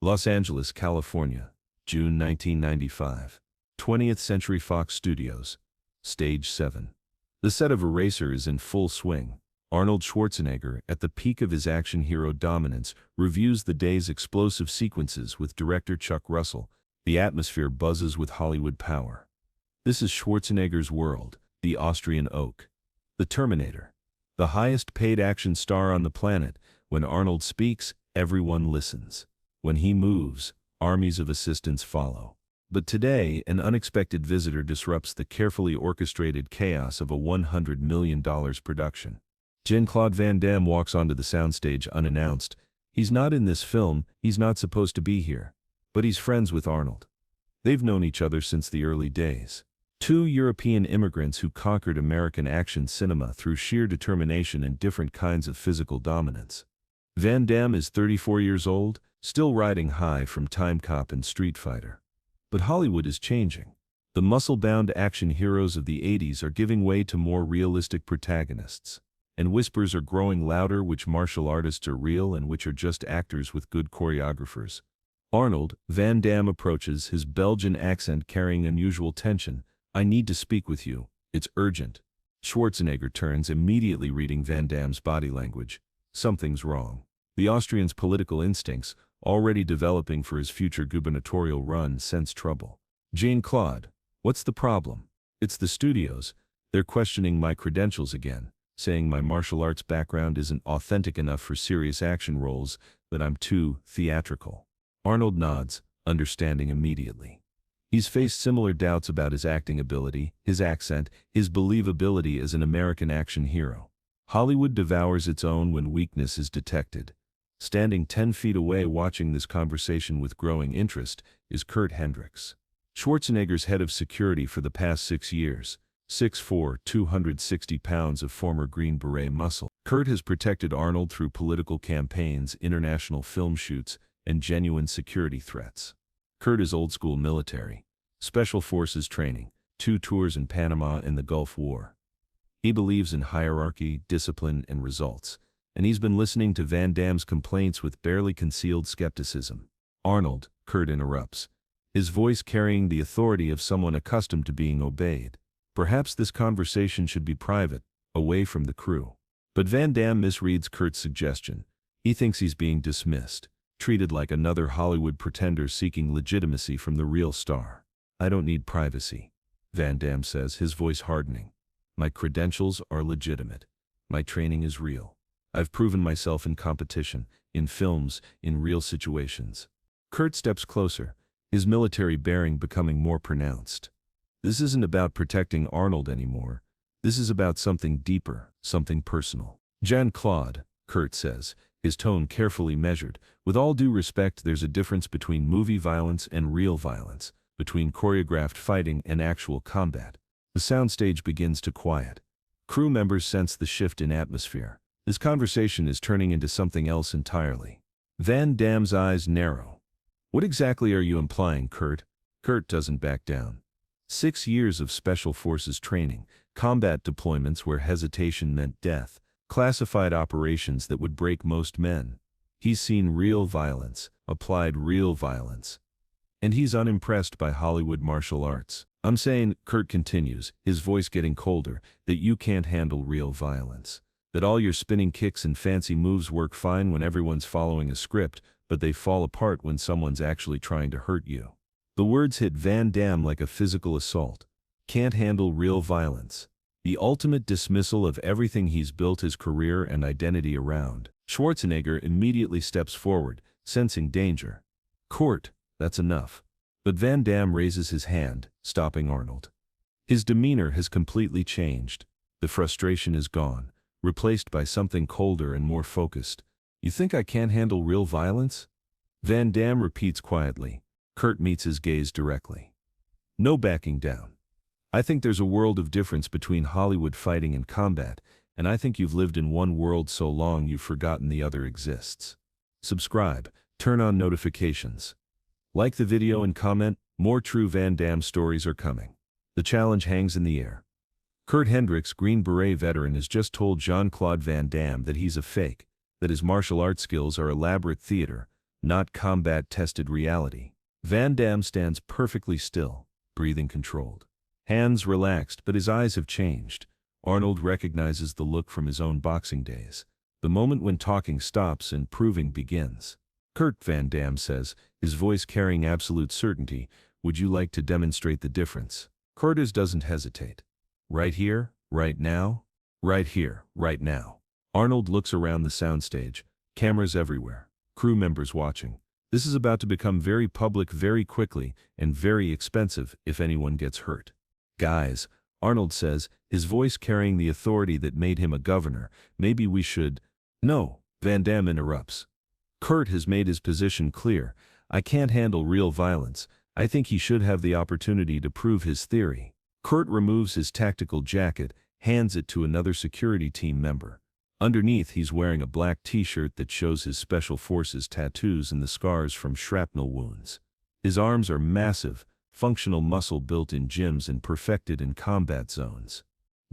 Los Angeles, California, June 1995. 20th Century Fox Studios. Stage 7. The set of Eraser is in full swing. Arnold Schwarzenegger, at the peak of his action hero dominance, reviews the day's explosive sequences with director Chuck Russell. The atmosphere buzzes with Hollywood power. This is Schwarzenegger's world, the Austrian oak. The Terminator. The highest-paid action star on the planet. When Arnold speaks, everyone listens. When he moves, armies of assistants follow. But today, an unexpected visitor disrupts the carefully orchestrated chaos of a $100 million production. Jean-Claude Van Damme walks onto the soundstage unannounced. He's not in this film, he's not supposed to be here. But he's friends with Arnold. They've known each other since the early days. Two European immigrants who conquered American action cinema through sheer determination and different kinds of physical dominance. Van Damme is 34 years old, still riding high from Time Cop and Street Fighter. But Hollywood is changing. The muscle-bound action heroes of the 80s are giving way to more realistic protagonists. And whispers are growing louder which martial artists are real and which are just actors with good choreographers. Arnold, Van Damme approaches, his Belgian accent carrying unusual tension. "I need to speak with you. It's urgent." Schwarzenegger turns, immediately reading Van Damme's body language. Something's wrong. The Austrian's political instincts, already developing for his future gubernatorial run, sense trouble. "Jean-Claude, what's the problem?" "It's the studios. They're questioning my credentials again, saying my martial arts background isn't authentic enough for serious action roles, that I'm too theatrical." Arnold nods, understanding immediately. He's faced similar doubts about his acting ability, his accent, his believability as an American action hero. Hollywood devours its own when weakness is detected. Standing 10 feet away watching this conversation with growing interest is Kurt Hendricks. Schwarzenegger's head of security for the past 6 years, 6'4", 260 pounds of former Green Beret muscle. Kurt has protected Arnold through political campaigns, international film shoots, and genuine security threats. Kurt is old-school military, special forces training, 2 tours in Panama and the Gulf War. He believes in hierarchy, discipline, and results, and he's been listening to Van Damme's complaints with barely concealed skepticism. "Arnold," Kurt interrupts, his voice carrying the authority of someone accustomed to being obeyed. "Perhaps this conversation should be private, away from the crew." But Van Damme misreads Kurt's suggestion. He thinks he's being dismissed, treated like another Hollywood pretender seeking legitimacy from the real star. "I don't need privacy," Van Damme says, his voice hardening. "My credentials are legitimate. My training is real. I've proven myself in competition, in films, in real situations." Kurt steps closer, his military bearing becoming more pronounced. "This isn't about protecting Arnold anymore. This is about something deeper, something personal." "Jean-Claude," Kurt says, his tone carefully measured. "With all due respect, there's a difference between movie violence and real violence, between choreographed fighting and actual combat." The soundstage begins to quiet. Crew members sense the shift in atmosphere. This conversation is turning into something else entirely. Van Damme's eyes narrow. "What exactly are you implying, Kurt?" Kurt doesn't back down. 6 years of special forces training, combat deployments where hesitation meant death, classified operations that would break most men. He's seen real violence, applied real violence. And he's unimpressed by Hollywood martial arts. "I'm saying," Kurt continues, his voice getting colder, "that you can't handle real violence. That all your spinning kicks and fancy moves work fine when everyone's following a script, but they fall apart when someone's actually trying to hurt you." The words hit Van Damme like a physical assault. Can't handle real violence. The ultimate dismissal of everything he's built his career and identity around. Schwarzenegger immediately steps forward, sensing danger. "Kurt, that's enough." But Van Damme raises his hand, stopping Arnold. His demeanor has completely changed. The frustration is gone, replaced by something colder and more focused. "You think I can't handle real violence?" Van Damme repeats quietly. Kurt meets his gaze directly. "No backing down. I think there's a world of difference between Hollywood fighting and combat, and I think you've lived in one world so long you've forgotten the other exists. Subscribe, turn on notifications. Like the video and comment, more true Van Damme stories are coming." The challenge hangs in the air. Kurt Hendricks, Green Beret veteran, has just told Jean-Claude Van Damme that he's a fake, that his martial arts skills are elaborate theater, not combat-tested reality. Van Damme stands perfectly still, breathing controlled. Hands relaxed, but his eyes have changed. Arnold recognizes the look from his own boxing days. The moment when talking stops and proving begins. "Kurt," Van Damme says, his voice carrying absolute certainty, "would you like to demonstrate the difference?" Curtis doesn't hesitate. "Right here, right now?" "Right here, right now." Arnold looks around the soundstage, cameras everywhere, crew members watching. This is about to become very public very quickly and very expensive if anyone gets hurt. "Guys," Arnold says, his voice carrying the authority that made him a governor, "maybe we should—" "No," Van Damme interrupts. "Kurt has made his position clear. I can't handle real violence. I think he should have the opportunity to prove his theory." Kurt removes his tactical jacket, hands it to another security team member. Underneath, he's wearing a black t-shirt that shows his special forces tattoos and the scars from shrapnel wounds. His arms are massive, functional muscle built in gyms and perfected in combat zones.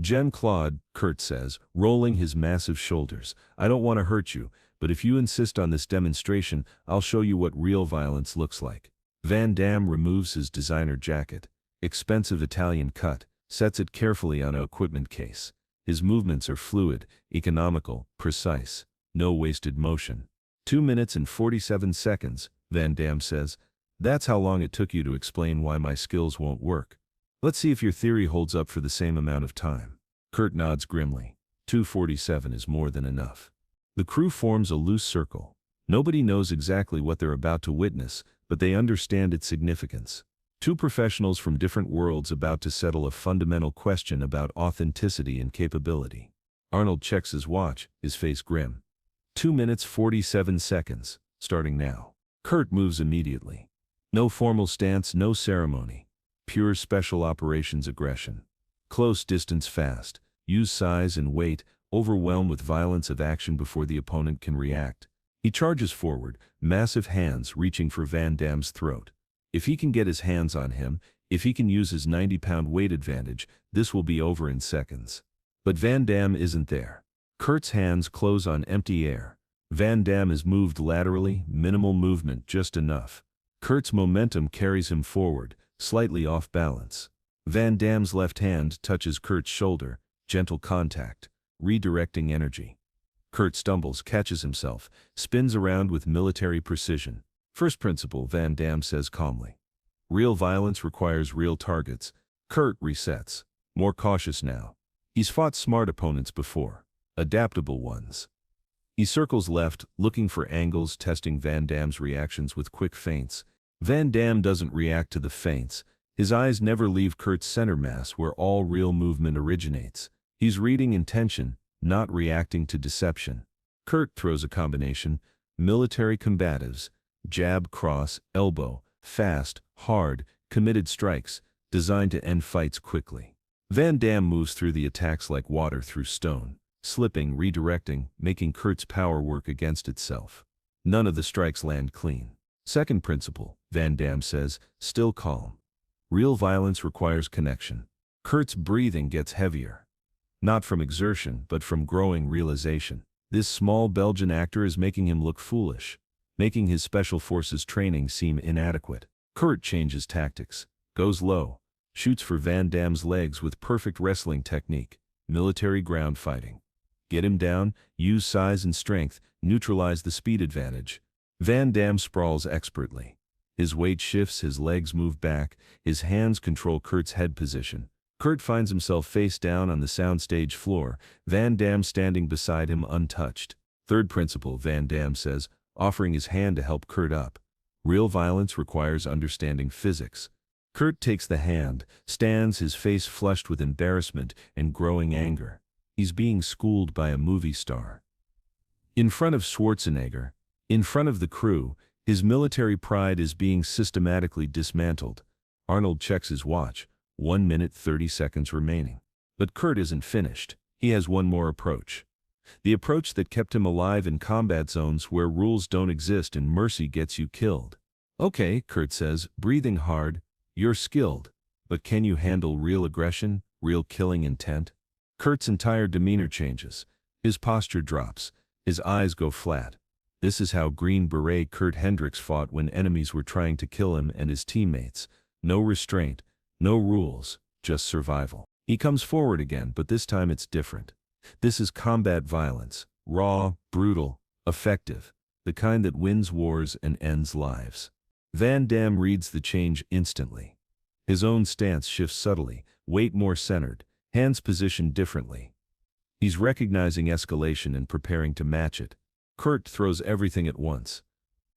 "Jean-Claude," Kurt says, rolling his massive shoulders, "I don't want to hurt you, but if you insist on this demonstration, I'll show you what real violence looks like." Van Damme removes his designer jacket, expensive Italian cut, sets it carefully on an equipment case. His movements are fluid, economical, precise, no wasted motion. 2 minutes and 47 seconds, Van Damme says. "That's how long it took you to explain why my skills won't work. Let's see if your theory holds up for the same amount of time." Kurt nods grimly. 2:47 is more than enough. The crew forms a loose circle. Nobody knows exactly what they're about to witness, but they understand its significance. Two professionals from different worlds about to settle a fundamental question about authenticity and capability. Arnold checks his watch, his face grim. 2 minutes 47 seconds, starting now. Kurt moves immediately. No formal stance, no ceremony. Pure special operations aggression. Close distance fast. Use size and weight, overwhelm with violence of action before the opponent can react. He charges forward, massive hands reaching for Van Damme's throat. If he can get his hands on him, if he can use his 90-pound weight advantage, this will be over in seconds. But Van Damme isn't there. Kurt's hands close on empty air. Van Damme is moved laterally, minimal movement, just enough. Kurt's momentum carries him forward, slightly off balance. Van Damme's left hand touches Kurt's shoulder, gentle contact, redirecting energy. Kurt stumbles, catches himself, spins around with military precision. "First principle," Van Damme says calmly. "Real violence requires real targets." Kurt resets. More cautious now. He's fought smart opponents before. Adaptable ones. He circles left, looking for angles, testing Van Damme's reactions with quick feints. Van Damme doesn't react to the feints. His eyes never leave Kurt's center mass where all real movement originates. He's reading intention, not reacting to deception. Kurt throws a combination. Military combatives. Jab, cross, elbow, fast, hard, committed strikes, designed to end fights quickly. Van Damme moves through the attacks like water through stone, slipping, redirecting, making Kurt's power work against itself. None of the strikes land clean. Second principle, Van Damme says, still calm. Real violence requires connection. Kurt's breathing gets heavier. Not from exertion, but from growing realization. This small Belgian actor is making him look foolish, making his special forces training seem inadequate. Kurt changes tactics, goes low, shoots for Van Damme's legs with perfect wrestling technique, military ground fighting. Get him down, use size and strength, neutralize the speed advantage. Van Damme sprawls expertly. His weight shifts, his legs move back, his hands control Kurt's head position. Kurt finds himself face down on the soundstage floor, Van Damme standing beside him untouched. Third principle, Van Damme says, offering his hand to help Kurt up. Real violence requires understanding physics. Kurt takes the hand, stands, his face flushed with embarrassment and growing anger. He's being schooled by a movie star. In front of Schwarzenegger, in front of the crew, his military pride is being systematically dismantled. Arnold checks his watch, 1 minute 30 seconds remaining. But Kurt isn't finished. He has one more approach. The approach that kept him alive in combat zones where rules don't exist and mercy gets you killed. "Okay," Kurt says, breathing hard, "you're skilled. But can you handle real aggression, real killing intent?" Kurt's entire demeanor changes. His posture drops. His eyes go flat. This is how Green Beret Kurt Hendricks fought when enemies were trying to kill him and his teammates. No restraint, no rules, just survival. He comes forward again, but this time it's different. This is combat violence, raw, brutal, effective, the kind that wins wars and ends lives. Van Damme reads the change instantly. His own stance shifts subtly, weight more centered, hands positioned differently. He's recognizing escalation and preparing to match it. Kurt throws everything at once.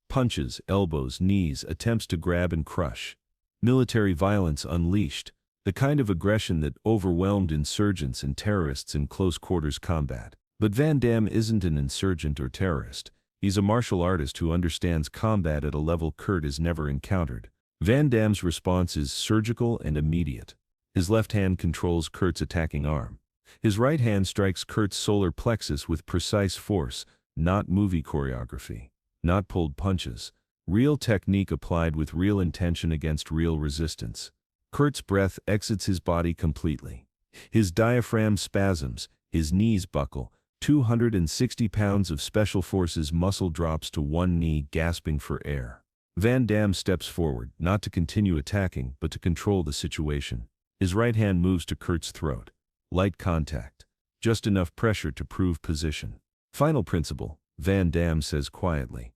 Punches, elbows, knees, attempts to grab and crush. Military violence unleashed, the kind of aggression that overwhelmed insurgents and terrorists in close-quarters combat. But Van Damme isn't an insurgent or terrorist. He's a martial artist who understands combat at a level Kurt has never encountered. Van Damme's response is surgical and immediate. His left hand controls Kurt's attacking arm. His right hand strikes Kurt's solar plexus with precise force, not movie choreography, not pulled punches. Real technique applied with real intention against real resistance. Kurt's breath exits his body completely. His diaphragm spasms, his knees buckle. 260 pounds of Special Forces muscle drops to one knee, gasping for air. Van Damme steps forward, not to continue attacking, but to control the situation. His right hand moves to Kurt's throat. Light contact. Just enough pressure to prove position. Final principle, Van Damme says quietly.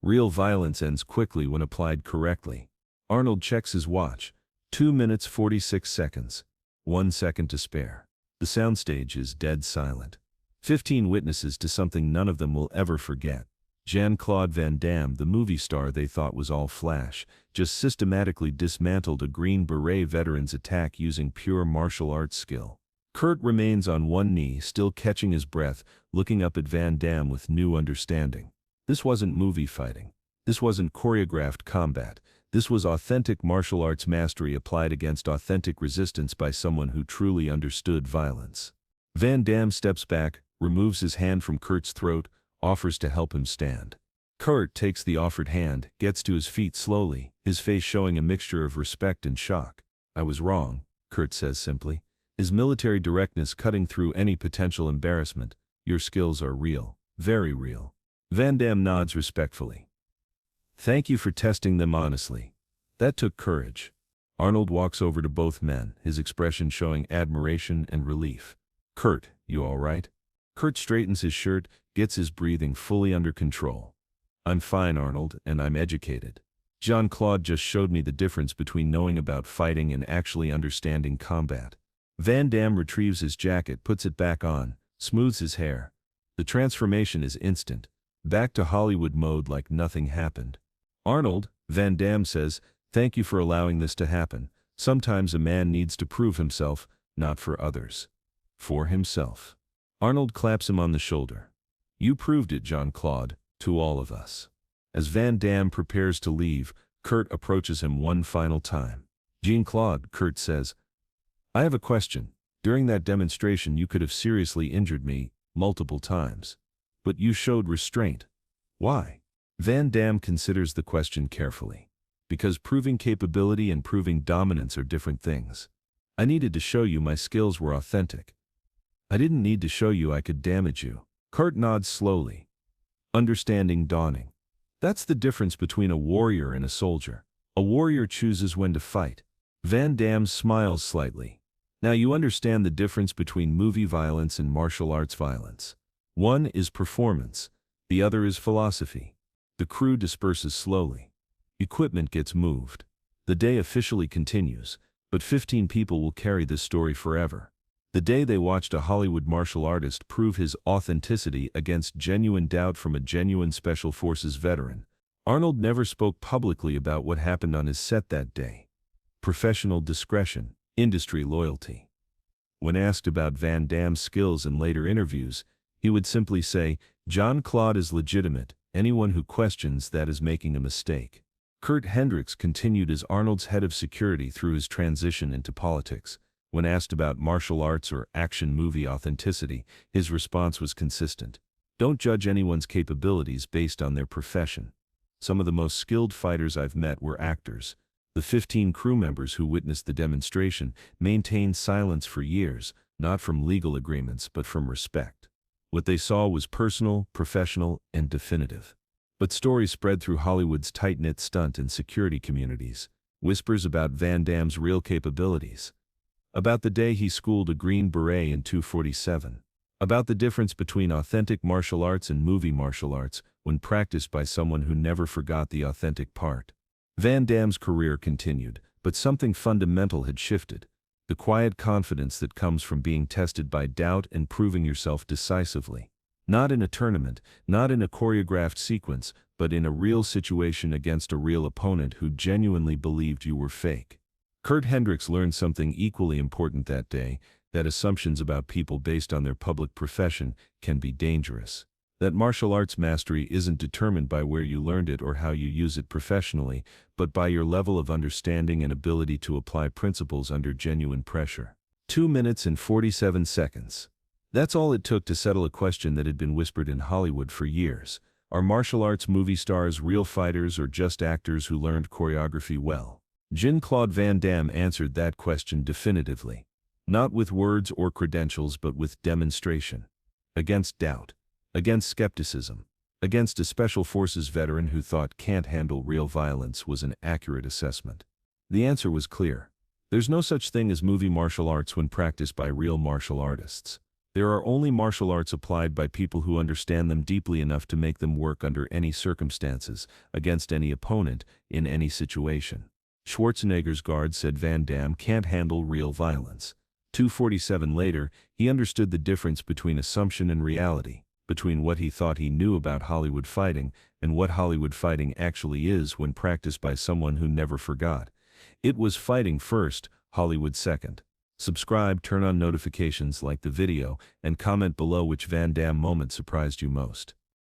Real violence ends quickly when applied correctly. Arnold checks his watch. 2 minutes 46 seconds. 1 second to spare. The soundstage is dead silent. 15 witnesses to something none of them will ever forget. Jean-Claude Van Damme, the movie star they thought was all flash, just systematically dismantled a Green Beret veteran's attack using pure martial arts skill. Kurt remains on one knee, still catching his breath, looking up at Van Damme with new understanding. This wasn't movie fighting. This wasn't choreographed combat. This was authentic martial arts mastery applied against authentic resistance by someone who truly understood violence. Van Damme steps back, removes his hand from Kurt's throat, offers to help him stand. Kurt takes the offered hand, gets to his feet slowly, his face showing a mixture of respect and shock. I was wrong, Kurt says simply, his military directness cutting through any potential embarrassment. Your skills are real, very real. Van Damme nods respectfully. Thank you for testing them honestly. That took courage. Arnold walks over to both men, his expression showing admiration and relief. Kurt, you all right? Kurt straightens his shirt, gets his breathing fully under control. I'm fine, Arnold, and I'm educated. Jean-Claude just showed me the difference between knowing about fighting and actually understanding combat. Van Damme retrieves his jacket, puts it back on, smooths his hair. The transformation is instant. Back to Hollywood mode like nothing happened. Arnold, Van Damme says, thank you for allowing this to happen. Sometimes a man needs to prove himself, not for others. For himself. Arnold claps him on the shoulder. You proved it, Jean-Claude, to all of us. As Van Damme prepares to leave, Kurt approaches him one final time. Jean-Claude, Kurt says, I have a question. During that demonstration you could have seriously injured me, multiple times. But you showed restraint. Why? Van Damme considers the question carefully. Because proving capability and proving dominance are different things. I needed to show you my skills were authentic. I didn't need to show you I could damage you. Kurt nods slowly. Understanding dawning. That's the difference between a warrior and a soldier. A warrior chooses when to fight. Van Damme smiles slightly. Now you understand the difference between movie violence and martial arts violence. One is performance. The other is philosophy. The crew disperses slowly. Equipment gets moved. The day officially continues, but 15 people will carry this story forever. The day they watched a Hollywood martial artist prove his authenticity against genuine doubt from a genuine Special Forces veteran. Arnold never spoke publicly about what happened on his set that day. Professional discretion, industry loyalty. When asked about Van Damme's skills in later interviews, he would simply say, Jean-Claude is legitimate, anyone who questions that is making a mistake. Kurt Hendricks continued as Arnold's head of security through his transition into politics. When asked about martial arts or action movie authenticity, his response was consistent. Don't judge anyone's capabilities based on their profession. Some of the most skilled fighters I've met were actors. The 15 crew members who witnessed the demonstration maintained silence for years, not from legal agreements but from respect. What they saw was personal, professional, and definitive. But stories spread through Hollywood's tight-knit stunt and security communities. Whispers about Van Damme's real capabilities. About the day he schooled a Green Beret in 247. About the difference between authentic martial arts and movie martial arts when practiced by someone who never forgot the authentic part. Van Damme's career continued, but something fundamental had shifted. The quiet confidence that comes from being tested by doubt and proving yourself decisively. Not in a tournament, not in a choreographed sequence, but in a real situation against a real opponent who genuinely believed you were fake. Kurt Hendricks learned something equally important that day, that assumptions about people based on their public profession can be dangerous. That martial arts mastery isn't determined by where you learned it or how you use it professionally, but by your level of understanding and ability to apply principles under genuine pressure. 2 minutes and 47 seconds. That's all it took to settle a question that had been whispered in Hollywood for years. Are martial arts movie stars real fighters or just actors who learned choreography well? Jean-Claude Van Damme answered that question definitively. Not with words or credentials but with demonstration. Against doubt. Against skepticism. Against a special forces veteran who thought can't handle real violence was an accurate assessment. The answer was clear. There's no such thing as movie martial arts when practiced by real martial artists. There are only martial arts applied by people who understand them deeply enough to make them work under any circumstances, against any opponent, in any situation. Schwarzenegger's guard said Van Damme can't handle real violence. 247 later, he understood the difference between assumption and reality, between what he thought he knew about Hollywood fighting and what Hollywood fighting actually is when practiced by someone who never forgot. It was fighting first, Hollywood second. Subscribe, turn on notifications, like the video, and comment below which Van Damme moment surprised you most.